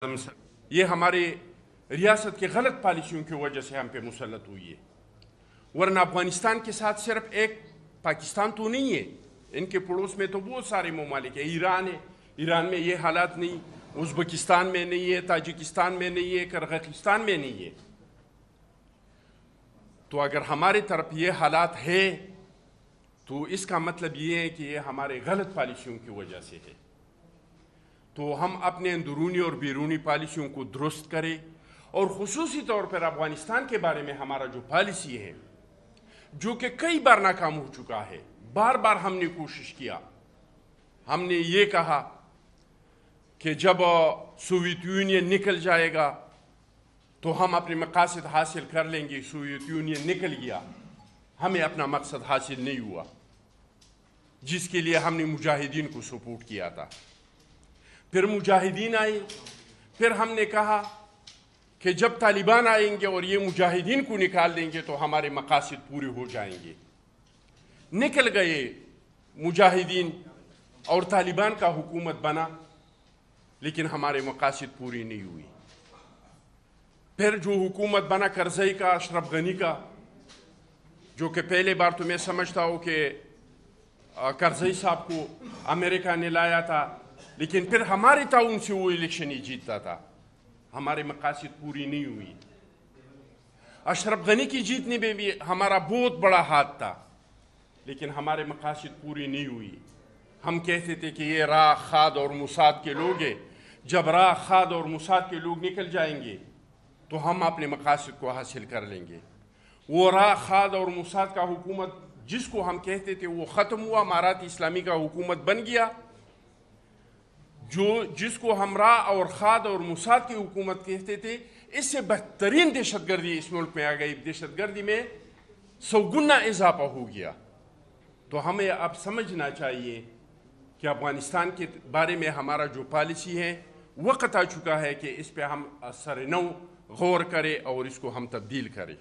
یہ ہمارے ریاست کے غلط پالیسیوں کی وجہ سے ہم پہ مسلط ہوئی ہے، ورنہ افغانستان کے ساتھ صرف ایک پاکستان تو نہیں ہے، ان کے پڑوس میں تو بہت سارے ممالک ہیں۔ ایران ہے، ایران میں یہ حالات نہیں، ازبکستان میں نہیں ہے، تاجکستان میں نہیں ہے، قرغیزستان میں نہیں ہے۔ تو اگر ہمارے طرف یہ حالات ہے تو اس کا مطلب یہ ہے کہ یہ ہمارے غلط پالیسیوں کی وجہ سے ہے۔ تو ہم اپنے اندرونی اور بیرونی پالیسیوں کو درست کریں، اور خصوصی طور پر افغانستان کے بارے میں ہمارا جو پالیسی ہے، جو کہ کئی بار ناکام ہو چکا ہے، بار بار ہم نے کوشش کیا۔ ہم نے یہ کہا کہ جب سوویت یونین نکل جائے گا تو ہم اپنے مقاصد حاصل کر لیں گے۔ سوویت یونین نکل گیا، ہمیں اپنا مقصد حاصل نہیں ہوا، جس کے لیے ہم نے مجاہدین کو سپورٹ کیا تھا۔ پھر مجاہدین آئے، پھر ہم نے کہا کہ جب طالبان آئیں گے اور یہ مجاہدین کو نکال دیں گے تو ہمارے مقاصد پورے ہو جائیں گے۔ نکل گئے مجاہدین اور طالبان کا حکومت بنا، لیکن ہمارے مقاصد پوری نہیں ہوئی۔ پھر جو حکومت بنا کرزئی کا، اشرف غنی کا، جو کہ پہلے بار تو میں سمجھتا ہوں کہ کرزئی صاحب کو امریکہ نے لایا تھا، لیکن پھر ہمارے تعاون سے وہ الیکشن ہی جیتتا تھا۔ ہمارے مقاصد پوری نہیں ہوئی۔ اشرف غنی کی جیتنے میں بھی ہمارا بہت بڑا ہاتھ تھا، لیکن ہمارے مقاصد پوری نہیں ہوئی۔ ہم کہتے تھے کہ یہ راہ خاد اور موساد کے لوگ ہیں، جب راہ خاد اور موساد کے لوگ نکل جائیں گے تو ہم اپنے مقاصد کو حاصل کر لیں گے۔ وہ راہ خاد اور موساد کا حکومت جس کو ہم کہتے تھے وہ ختم ہوا، امارات اسلامی کا حکومت بن گیا۔ جس کو ہم راہ اور خاد اور موساد کی حکومت کہتے تھے، اس سے بہترین دہشت گردی اس ملک میں آ گئی۔ دہشت گردی میں 100 گنا اضافہ ہو گیا۔ تو ہمیں اب سمجھنا چاہیے کہ افغانستان کے بارے میں ہمارا جو پالیسی ہے، وقت آ چکا ہے کہ اس پہ ہم سر نو غور کریں اور اس کو ہم تبدیل کریں۔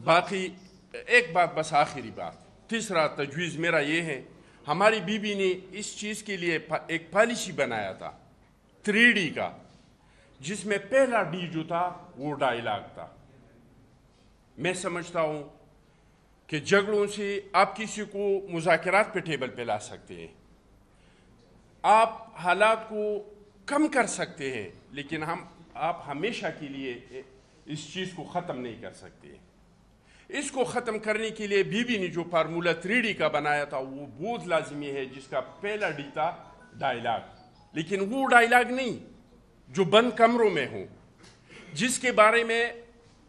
باقی ایک بات، بس آخری بات، تیسرا تجویز میرا یہ ہے، ہماری بی بی نے اس چیز کے لیے ایک پالیسی بنایا تھا 3D کا، جس میں پہلا ڈی جو تھا وہ ڈائیلاگ تھا۔ میں سمجھتا ہوں کہ جھگڑوں سے آپ کسی کو مذاکرات پہ ٹیبل پہ لا سکتے ہیں، آپ حالات کو کم کر سکتے ہیں، لیکن آپ ہمیشہ کے لیے اس چیز کو ختم نہیں کر سکتے۔ اس کو ختم کرنے کے لیے بی بی نے جو فارمولہ 3D کا بنایا تھا وہ بہت لازمی ہے، جس کا پہلا ڈی تھا ڈائیلاگ، لیکن وہ ڈائیلاگ نہیں جو بند کمروں میں ہوں، جس کے بارے میں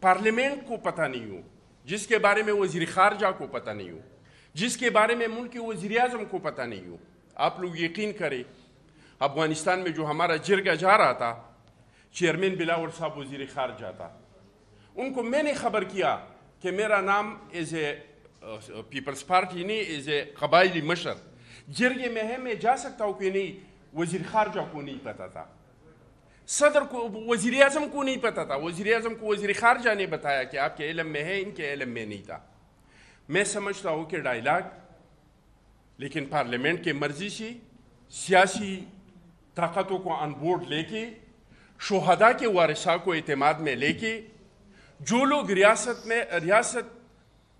پارلیمنٹ کو پتہ نہیں ہو، جس کے بارے میں وزیر خارجہ کو پتہ نہیں ہو، جس کے بارے میں ملک کے وزیر اعظم کو پتہ نہیں ہو۔ آپ لوگ یقین کریں، افغانستان میں جو ہمارا جرگہ جا رہا تھا، چیئرمین بلاول صاحب وزیر خارجہ تھا، ان کو میں نے خبر کیا کہ میرا نام ایز اے پیپلز پارٹی نہیں، ایز اے قبائلی مشر جرگے میں ہے، میں جا سکتا ہوں کہ نہیں؟ وزیر خارجہ کو نہیں پتا تھا، صدر کو، وزیر اعظم کو نہیں پتا تھا، وزیر اعظم کو وزیر خارجہ نے بتایا کہ آپ کے علم میں ہے، ان کے علم میں نہیں تھا۔ میں سمجھتا ہوں کہ ڈائیلاگ، لیکن پارلیمنٹ کے مرضی سے سیاسی طاقتوں کو آن بورڈ لے کے، شہداء کے وارثاء کو اعتماد میں لے کے، جو لوگ ریاست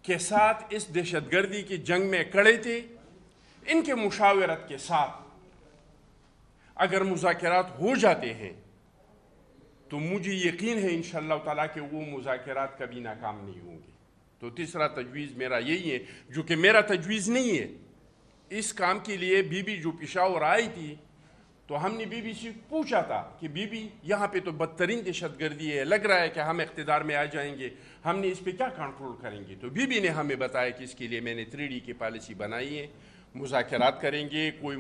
کے ساتھ اس دہشت گردی کی جنگ میں کڑے تھے، ان کے مشاورت کے ساتھ اگر مذاکرات ہو جاتے ہیں تو مجھے یقین ہے انشاءاللہ تعالیٰ کہ وہ مذاکرات کبھی ناکام نہیں ہوں گے۔ تو تیسرا تجویز میرا یہی ہے، جو کہ میرا تجویز نہیں ہے۔ اس کام کے لیے بی بی جو پشاور آئی تھی تو ہم نے بی بی سے پوچھا تھا کہ بی بی یہاں پہ تو بدترین دہشت گردی ہے، لگ رہا ہے کہ ہم اقتدار میں آ جائیں گے، ہم نے اس پہ کیا کنٹرول کریں گے؟ تو بی بی نے ہمیں بتایا کہ اس کے لیے میں نے 3D کی پالیسی بنائی ہے، مذاکرات کریں گے، کوئی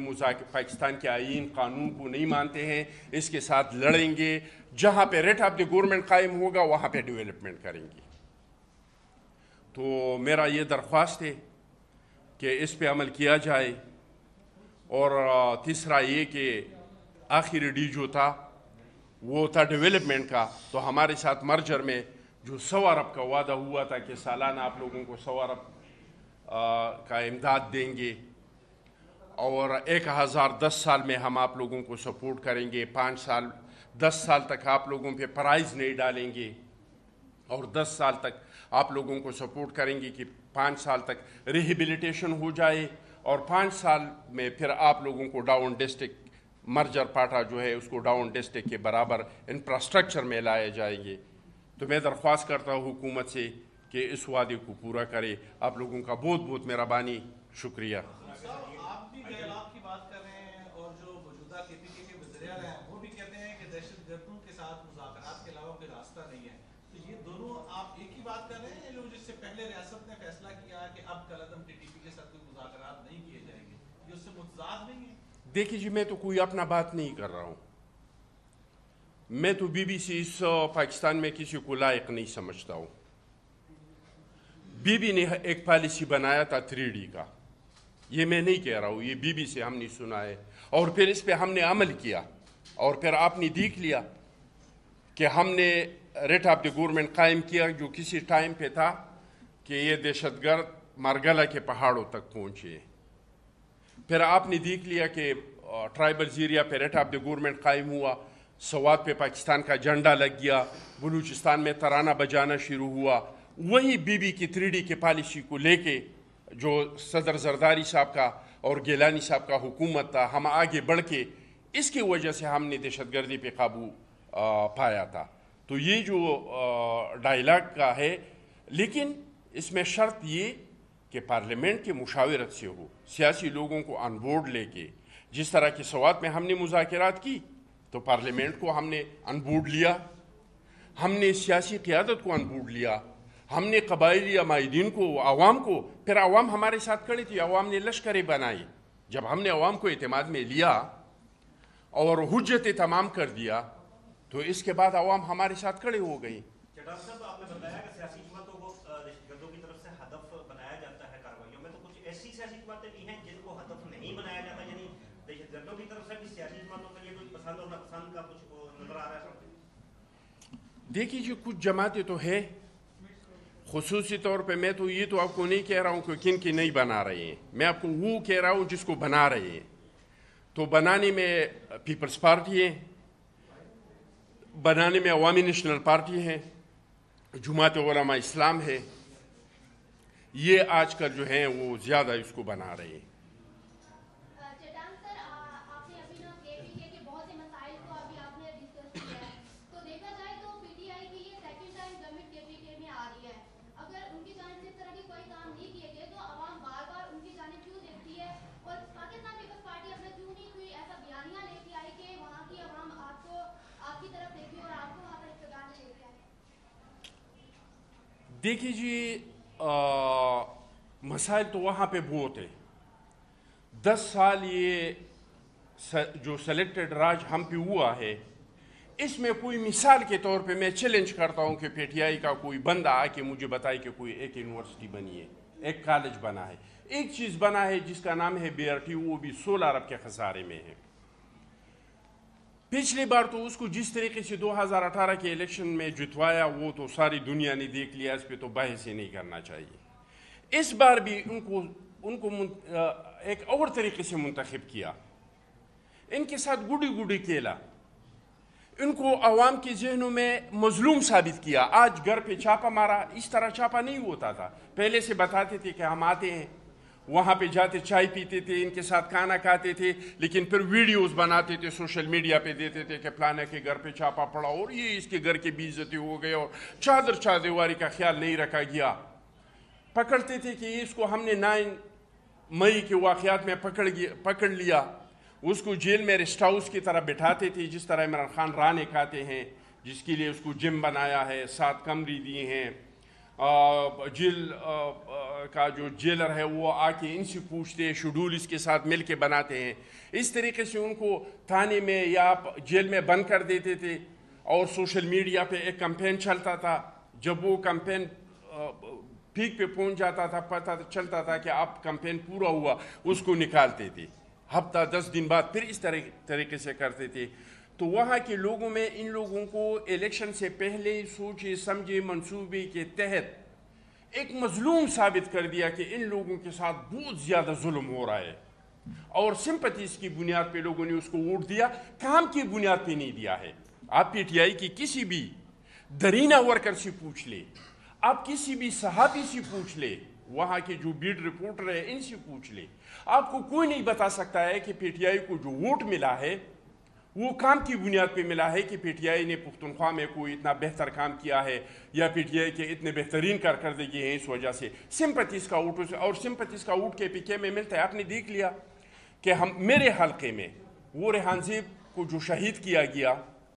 پاکستان کے آئین قانون کو نہیں مانتے ہیں اس کے ساتھ لڑیں گے، جہاں پہ ریٹ آف دی گورنمنٹ قائم ہوگا وہاں پہ ڈیولپمنٹ کریں گے۔ تو میرا یہ درخواست ہے کہ اس پہ عمل کیا جائے۔ اور تیسرا یہ کہ آخری ڈی جو تھا وہ تھا ڈیولپمنٹ کا، تو ہمارے ساتھ مرجر میں جو 100 ارب کا وعدہ ہوا تھا کہ سالانہ آپ لوگوں کو 100 ارب کا امداد دیں گے، اور 1010 سال میں ہم آپ لوگوں کو سپورٹ کریں گے. 5 سال 10 سال تک آپ لوگوں پہ پرائز نہیں ڈالیں گے, اور 10 سال تک آپ لوگوں کو سپورٹ کریں گے کہ 5 سال تک ریہیبلیٹیشن ہو جائے, اور 5 سال میں پھر آپ لوگوں کو ڈاؤن ڈسٹرکٹ مرجر پاٹا جو ہے اس کو ڈاؤن ڈسٹرکٹ کے برابر انفراسٹرکچر میں لائے جائیں گے. تو میں درخواست کرتا ہوں حکومت سے کہ اس وعدے کو پورا کرے. آپ لوگوں کا بہت بہت مہربانی, شکریہ. آپ بھی ڈائلاگ کی بات کر رہے ہیں, اور جو موجودہ کے پی کے وزیر اعلیٰ ہیں وہ بھی کہتے ہیں کہ دہشت گردوں کے ساتھ مذاکرات کے علاوہ کوئی راستہ نہیں ہے. تو یہ دونوں آپ ایک ہی بات کر رہے ہیں, جو جس سے پہلے ریاست نے فیصلہ کیا کہ اب کالعدم ٹی ٹی پی کے ساتھ کوئی مذاکرات نہیں کیے جائیں گے, یہ اس سے متضاد نہیں ہے؟ دیکھیے جی, میں تو کوئی اپنا بات نہیں کر رہا ہوں. میں تو بی بی سی اس پاکستان میں کسی کو لائق نہیں سمجھتا ہوں. بی بی نے ایک پالیسی بنایا تھا 3D کا, یہ میں نہیں کہہ رہا ہوں, یہ بی بی سے ہم نے سنا ہے, اور پھر اس پہ ہم نے عمل کیا, اور پھر آپ نے دیکھ لیا کہ ہم نے ریٹ آف دی گورنمنٹ قائم کیا جو کسی ٹائم پہ تھا کہ یہ دہشت گرد مارگلا کے پہاڑوں تک پہنچے. پھر آپ نے دیکھ لیا کہ ٹرائبل ایریا پہ ریٹ آف دی گورنمنٹ قائم ہوا, سوات پہ پاکستان کا جھنڈا لگ گیا, بلوچستان میں ترانہ بجانا شروع ہوا. وہی بی بی کی 3D کی پالیسی کو لے کے جو صدر زرداری صاحب کا اور گیلانی صاحب کا حکومت تھا, ہم آگے بڑھ کے اس کی وجہ سے ہم نے دہشت گردی پہ قابو پایا تھا. تو یہ جو ڈائلاگ کا ہے, لیکن اس میں شرط یہ کہ پارلیمنٹ کے مشاورت سے ہو, سیاسی لوگوں کو آن بورڈ لے کے. جس طرح کی سوات میں ہم نے مذاکرات کی تو پارلیمنٹ کو ہم نے آن بورڈ لیا, ہم نے سیاسی قیادت کو آن بورڈ لیا, ہم نے قبائلی عمائدین کو, عوام کو, پھر عوام ہمارے ساتھ کھڑی تھی, عوام نے لشکریں بنائی. جب ہم نے عوام کو اعتماد میں لیا اور حجت تمام کر دیا تو اس کے بعد عوام ہمارے ساتھ کھڑے ہو گئی. ڈاکٹر صاحب, آپ نے بتایا کہ سیاسی جماعتوں کو دہشت گردوں کی طرف سے ہدف بنایا جاتا ہے کارروائیوں میں, تو کچھ ایسی سیاسی جماعتیں بھی ہیں جن کو ہدف نہیں بنایا جاتا, یعنی دہشت گردوں کی طرف سے بھی سیاسی جماعتوں کے لیے کوئی پسند اور ناپسند کا کچھ نظر آ رہا ہے؟ دیکھیے جی, کچھ جماعتیں تو ہے, خصوصی طور پہ میں تو یہ تو آپ کو نہیں کہہ رہا ہوں کہ کن کی نہیں بنا رہے ہیں, میں آپ کو وہ کہہ رہا ہوں جس کو بنا رہے ہیں. تو بنانے میں پیپلز پارٹی ہے, بنانے میں عوامی نیشنل پارٹی ہے, جماعت علماء اسلام ہے, یہ آج کل جو ہیں وہ زیادہ اس کو بنا رہے ہیں. دیکھیے جی, مسائل تو وہاں پہ بہت ہے. 10 سال یہ جو سلیکٹڈ راج ہم پہ ہوا ہے, اس میں کوئی مثال کے طور پہ میں چیلنج کرتا ہوں کہ پی ٹی آئی کا کوئی بندہ آ کے مجھے بتائے کہ کوئی ایک یونیورسٹی بنی ہے, ایک کالج بنا ہے, ایک چیز بنا ہے جس کا نام ہے BRT, وہ بھی 16 ارب کے خسارے میں ہے. پچھلی بار تو اس کو جس طریقے سے 2018 کے الیکشن میں جتوایا وہ تو ساری دنیا نے دیکھ لیا, اس پہ تو بحث ہی نہیں کرنا چاہیے. اس بار بھی ان کو ایک اور طریقے سے منتخب کیا, ان کے ساتھ گڈی گڈی کھیلا, ان کو عوام کے ذہنوں میں مظلوم ثابت کیا. آج گھر پہ چھاپا مارا, اس طرح چھاپا نہیں ہوتا تھا. پہلے سے بتاتے تھے کہ ہم آتے ہیں, وہاں پہ جاتے, چائے پیتے تھے, ان کے ساتھ کھانا کھاتے تھے, لیکن پھر ویڈیوز بناتے تھے, سوشل میڈیا پہ دیتے تھے کہ فلانے کے گھر پہ چھاپا پڑا اور یہ اس کے گھر کی بے عزتی ہو گئی, اور چادر چادیواری کا خیال نہیں رکھا گیا. پکڑتے تھے کہ اس کو ہم نے 9 مئی کے واقعات میں پکڑ لیا, اس کو جیل میں ریسٹ ہاؤس کی طرح بٹھاتے تھے, جس طرح عمران خان رانے کھاتے ہیں, جس کے لیے اس کو جم بنایا ہے, 7 کمرے دیے ہیں. جیل کا جو جیلر ہے وہ آ کے ان سے پوچھتے ہیں, شیڈول اس کے ساتھ مل کے بناتے ہیں. اس طریقے سے ان کو تھانے میں یا جیل میں بند کر دیتے تھے, اور سوشل میڈیا پہ ایک کمپین چلتا تھا. جب وہ کمپین پیک پہ پہنچ جاتا تھا, پتہ چلتا تھا کہ اب کمپین پورا ہوا, اس کو نکالتے تھے. ہفتہ 10 دن بعد پھر اس طریقے سے کرتے تھے. تو وہاں کے لوگوں میں ان لوگوں کو الیکشن سے پہلے سوچے سمجھے منصوبے کے تحت ایک مظلوم ثابت کر دیا کہ ان لوگوں کے ساتھ بہت زیادہ ظلم ہو رہا ہے. اور سمپتیز کی بنیاد پہ لوگوں نے اس کو ووٹ دیا, کام کی بنیاد پہ نہیں دیا ہے. آپ پی ٹی آئی کی کسی بھی درینہ ورکر سے پوچھ لے, آپ کسی بھی صحافی سے پوچھ لے, وہاں کے جو بیٹ رپورٹر ہیں ان سے پوچھ لے, آپ کو کوئی نہیں بتا سکتا ہے کہ پی ٹی آئی کو جو ووٹ ملا ہے وہ کام کی بنیاد پہ ملا ہے کہ پی ٹی آئی نے پختونخوا میں کوئی اتنا بہتر کام کیا ہے, یا پی ٹی آئی کے اتنے بہترین کارکردگی ہیں اس وجہ سے سمپتیز کا ووٹ. اور سمپتیز کا ووٹ کے پی کے میں ملتا ہے. آپ نے دیکھ لیا کہ میرے حلقے میں وہ ریحان زیب کو جو شہید کیا گیا